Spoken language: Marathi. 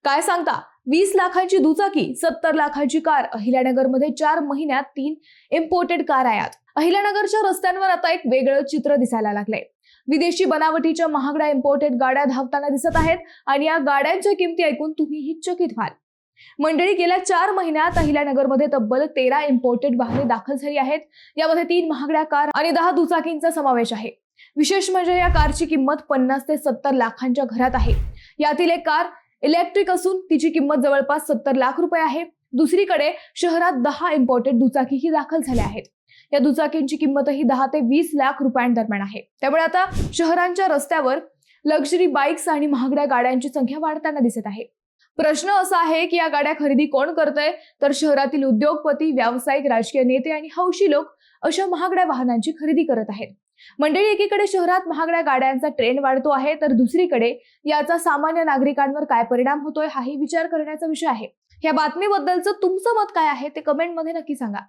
काय सांगता? 20 लाखांची दुचाकी, 70 लाखांची कार. अहिल्यानगरमध्ये 4 महिन्यात 3 इम्पोर्टेड कार आयात. अहिल्यानगरच्या रस्त्यांवर आता एक वेगळं चित्र दिसायला लागलंय. विदेशी बनावटीच्या महागड्या इम्पोर्टेड गाड्या धावताना दिसत आहेत आणि या गाड्यांच्या किमती ऐकून तुम्हीही चकित व्हाल. मंडळी, गेल्या 4 महिन्यात अहिल्यानगरमध्ये तब्बल 13 इम्पोर्टेड वाहने दाखल झाली आहेत. यामध्ये 3 महागड्या कार आणि 10 दुचाकींचा समावेश आहे. विशेष म्हणजे या कारची किंमत 50 ते 70 लाखांच्या घरात आहे. यातील एक कार इलेक्ट्रिक असून तिची किंमत जवळपास 70 लाख रुपये आहे. दुसरीकडे शहरात 10 इम्पोर्टेड दुचाकीही दाखल झाल्या आहेत. या दुचाकींची किंमतही 10 ते 20 लाख रुपयांदरम्यान आहे. त्यामुळे आता शहरांच्या रस्त्यावर लक्झरी बाईक्स आणि महागड्या गाड्यांची संख्या वाढताना दिसत आहे. प्रश्न असा आहे की या गाड्या खरेदी कोण करतंय? तर शहरातील उद्योगपती, व्यावसायिक, राजकीय नेते आणि हौशी लोक अशा महागड्या वाहनांची खरेदी करत आहेत. मंडळी, एकीकडे शहरात महागड्या गाड्यांचा ट्रेंड वाढतो आहे, तर दुसरीकडे याचा सामान्य नागरिकांवर काय परिणाम होतोय हाही विचार करण्याचा विषय आहे. या बातमीबद्दलचं तुमचं मत काय आहे ते कमेंटमध्ये नक्की सांगा.